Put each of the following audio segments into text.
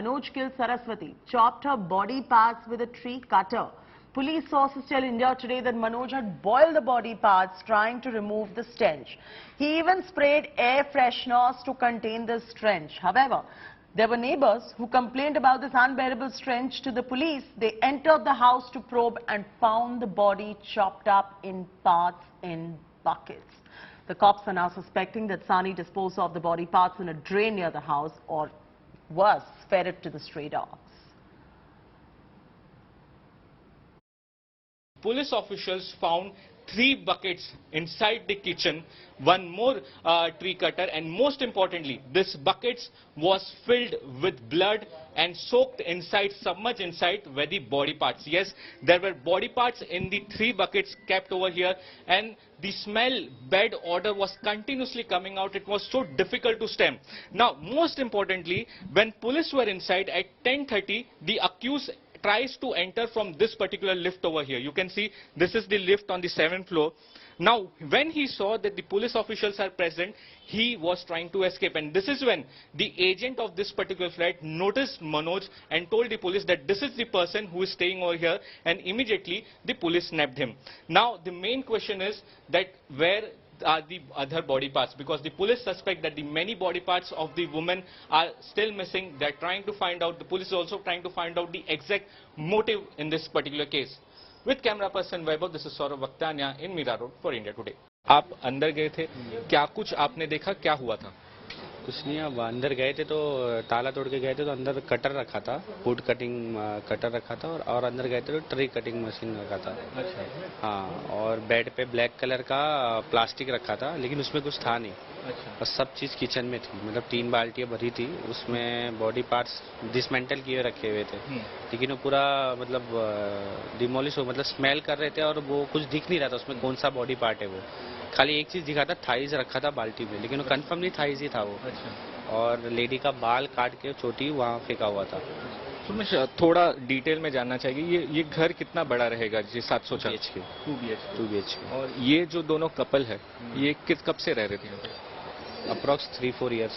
Manoj killed Saraswati, chopped her body parts with a tree cutter. Police sources tell India Today that Manoj had boiled the body parts trying to remove the stench. He even sprayed air fresheners to contain the stench. However, there were neighbors who complained about this unbearable stench to the police. They entered the house to probe and found the body chopped up in parts in buckets. The cops are now suspecting that Sani disposed of the body parts in a drain near the house, or worse, fed it to the stray dogs. Police officials found 3 buckets inside the kitchen, one more tree cutter, and most importantly, this buckets was filled with blood and soaked inside, submerged inside were the body parts. Yes, there were body parts in the 3 buckets kept over here, and the smell, bad odor was continuously coming out. It was so difficult to stem. Now, most importantly, when police were inside at 10:30, the accused tries to enter from this particular lift over here. You can see this is the lift on the 7th floor. Now, when he saw that the police officials are present, he was trying to escape. And this is when the agent of this particular flat noticed Manoj and told the police that this is the person who is staying over here. And immediately, the police snapped him. Now, the main question is that where are the other body parts, because the police suspect that the many body parts of the woman are still missing. They're trying to find out, the police is also trying to find out the exact motive in this particular case. With camera person Vaibhav, this is Saurav Vaktania in Mira Road for India Today. आप अंदर गए थे, क्या कुछ आपने देखा, क्या हुआ था? कुछ नहीं, अब अंदर गए थे तो ताला तोड़ के गए थे, तो अंदर कटर रखा था, वुड कटिंग कटर रखा था, और अंदर गए थे तो ट्री कटिंग मशीन रखा था। अच्छा। हाँ, और बेड पे ब्लैक कलर का प्लास्टिक रखा था, लेकिन उसमें कुछ था नहीं। अच्छा। बस सब चीज़ किचन में थी, मतलब 3 बाल्टियाँ भरी थी, उसमें बॉडी पार्ट्स डिसमेंटल किए रखे हुए थे, लेकिन वो पूरा मतलब डिमोलिश हो, मतलब स्मेल कर रहे थे, और वो कुछ दिख नहीं रहा था उसमें कौन सा बॉडी पार्ट है। वो खाली एक चीज़ दिखा था, थाइज रखा था बाल्टी में, लेकिन वो कंफर्म नहीं थाइज ही था वो। अच्छा। और लेडी का बाल काट के चोटी वहाँ फेंका हुआ था। तो मैं थोड़ा डिटेल में जानना चाहिए, ये घर कितना बड़ा रहेगा जी? 704 BHK। 2 BHK। और ये जो दोनों कपल है, ये कब से रह रहे थे? Approx 3-4 years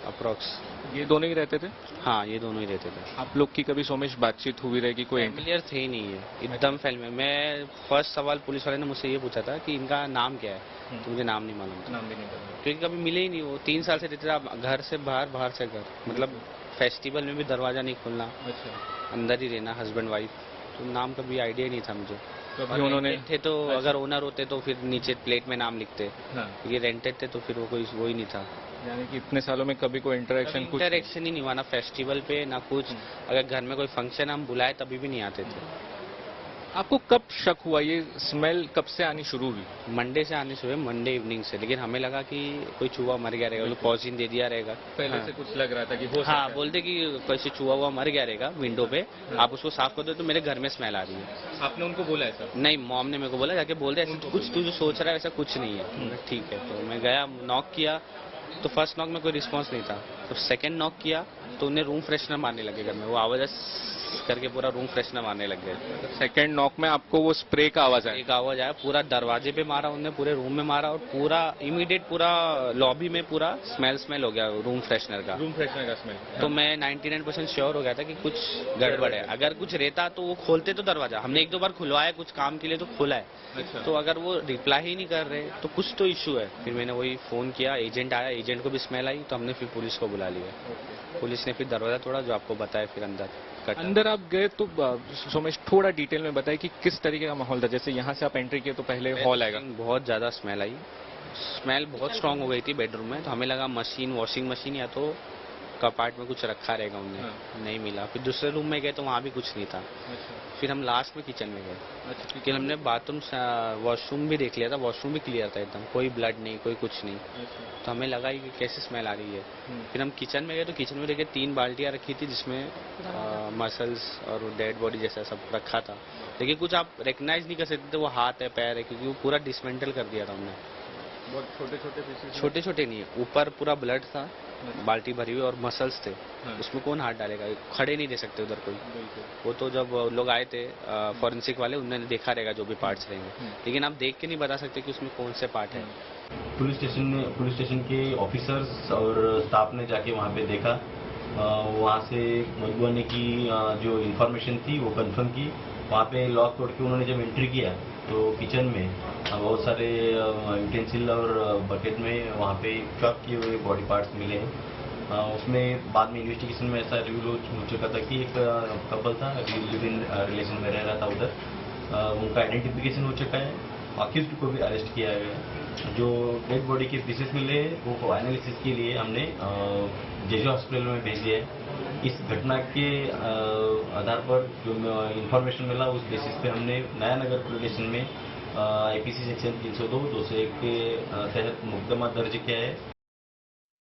approx. ये दोनों ही रहते थे? हाँ, ये दोनों ही रहते थे। आप लोग की कभी सोमेश बातचीत हुई रहेगी? कोई फैमिलियर थे ही नहीं है, एकदम फैमिली। मैं फर्स्ट सवाल पुलिस वाले ने मुझसे ये पूछा था कि इनका नाम क्या है, तो मुझे नाम नहीं मालूम था। नाम भी नहीं मालूम, क्योंकि कभी मिले ही नहीं। वो 3 साल से रहते थे, घर से बाहर, बाहर से घर, मतलब फेस्टिवल में भी दरवाजा नहीं खोलना। अच्छा। अंदर ही रहना, हस्बैंड वाइफ। तो नाम का भी आइडिया नहीं था मुझे। कभी उन्होंने थे तो अगर ओनर होते तो फिर नीचे प्लेट में नाम लिखते। हाँ। ये रेंटेड थे तो फिर वो कोई वो ही नहीं था। यानी कि इतने सालों में कभी कोई इंटरेक्शन ही नहीं हुआ, ना फेस्टिवल पे ना कुछ। अगर घर में कोई फंक्शन हम बुलाए तभी भी नहीं आते थे। आपको कब शक हुआ, ये स्मेल कब से आनी शुरू हुई? मंडे से आने शुरू, मंडे इवनिंग से, लेकिन हमें लगा कि कोई चूहा मर गया रहेगा, पॉइजन दे दिया रहेगा। पहले हाँ। से कुछ लग रहा था कि हो सकता है। बोलते कि कैसे चूहा हुआ मर गया रहेगा विंडो पे। हाँ। आप उसको साफ कर दो तो मेरे घर में स्मेल आ रही है। आपने उनको बोला ऐसा? नहीं, मॉम ने मेरे को बोला, जाके बोल दे ऐसा कुछ तू जो सोच रहा है ऐसा कुछ नहीं है। ठीक है, तो मैं गया, नॉक किया, तो फर्स्ट नॉक में कोई रिस्पॉन्स नहीं था। तो सेकेंड नॉक किया तो उन्हें रूम फ्रेशनर मारने लगे घर में, वो आवाज करके पूरा रूम फ्रेशनर मारने लग गए। सेकंड नॉक में आपको वो स्प्रे का आवाज आया, पूरा दरवाजे पे मारा उन्होंने, पूरे रूम में मारा, और पूरा इमीडिएट पूरा लॉबी में पूरा स्मेल हो गया रूम फ्रेशनर का स्मेल। तो मैं 99% श्योर हो गया था कि कुछ गड़बड़ है। अगर कुछ रहता तो वो खोलते तो दरवाजा, हमने 1-2 बार खुलवाया कुछ काम के लिए तो खुला है। अच्छा। तो अगर वो रिप्लाई ही नहीं कर रहे तो कुछ तो इश्यू है। फिर मैंने वही फोन किया, एजेंट आया, एजेंट को भी स्मेल आई, तो हमने फिर पुलिस को बुला लिया। पुलिस ने फिर दरवाजा तोड़ा, जो आपको बताया। फिर अंदर आप गए तो सोमेश थोड़ा डिटेल में बताइए कि किस तरीके का माहौल था। जैसे यहाँ से आप एंट्री किए तो पहले हॉल आएगा, बहुत ज्यादा स्मेल आई, स्मेल बहुत स्ट्रांग हो गई थी बेडरूम में। तो हमें लगा मशीन, वॉशिंग मशीन या तो कपाट में कुछ रखा रहेगा उन्हें। हाँ। नहीं मिला। फिर दूसरे रूम में गए तो वहाँ भी कुछ नहीं था। अच्छा। फिर हम लास्ट में किचन में गए। अच्छा। फिर हमने बाथरूम, वॉशरूम भी देख लिया था, वॉशरूम भी क्लियर था एकदम, कोई ब्लड नहीं, कोई कुछ नहीं। अच्छा। तो हमें लगा कि कैसे स्मेल आ रही है। फिर हम किचन में गए तो किचन में देखे 3 बाल्टियाँ रखी थी, जिसमें मसल्स और डेड बॉडी जैसा सब रखा था, लेकिन कुछ आप रिकग्नाइज नहीं कर सकते थे वो हाथ है, पैर है, क्योंकि वो पूरा डिसमेंटल कर दिया था हमने। बहुत छोटे-छोटे पीसेस? छोटे-छोटे नहीं, ऊपर पूरा ब्लड था, बाल्टी भरी हुई, और मसल्स थे। हाँ। उसमें कौन हाथ डालेगा, खड़े नहीं दे सकते उधर कोई। वो तो जब लोग आए थे फॉरेंसिक वाले, उन्होंने देखा रहेगा जो भी पार्ट्स रहेंगे, लेकिन आप देख के नहीं बता सकते कि उसमें कौन से पार्ट है। पुलिस स्टेशन के ऑफिसर्स और स्टाफ ने जाके वहाँ पे देखा, वहाँ से मधुबनी की जो इन्फॉर्मेशन थी वो कंफर्म की। वहाँ पे लॉक तोड़ के उन्होंने जब एंट्री किया तो किचन में बहुत सारे यूटेंसिल और बकेट में वहाँ पे चॉप किए हुए बॉडी पार्ट्स मिले हैं। उसमें बाद में इन्वेस्टिगेशन में ऐसा रिवील हो चुका था कि एक कपल था, लिव इन रिलेशन में रह रहा था उधर। उनका आइडेंटिफिकेशन हो चुका है, अक्यूज्ड को भी अरेस्ट किया गया है। जो डेड बॉडी के पीसेस मिले वो एनालिसिस के लिए हमने जेजो हॉस्पिटल में भेज दिया है। इस घटना के आधार पर जो इंफॉर्मेशन मिला उस बेसिस पे हमने नया नगर पुलिस स्टेशन में आईपीसी सेक्शन 302 201 के तहत मुकदमा दर्ज किया है।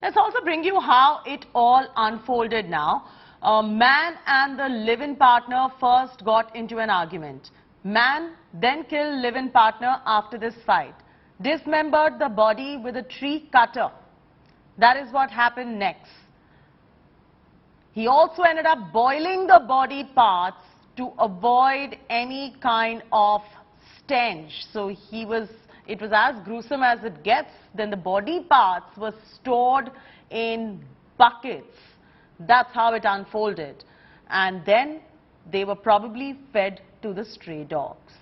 Let's also bring you how it all unfolded now. A man and the live-in partner first got into an argument. Man then killed live-in partner after this fight. Dismembered the body with a tree cutter. That is what happened next. He also ended up boiling the body parts to avoid any kind of stench. So it was as gruesome as it gets. Then the body parts were stored in buckets. That's how it unfolded. And then they were probably fed to the stray dogs.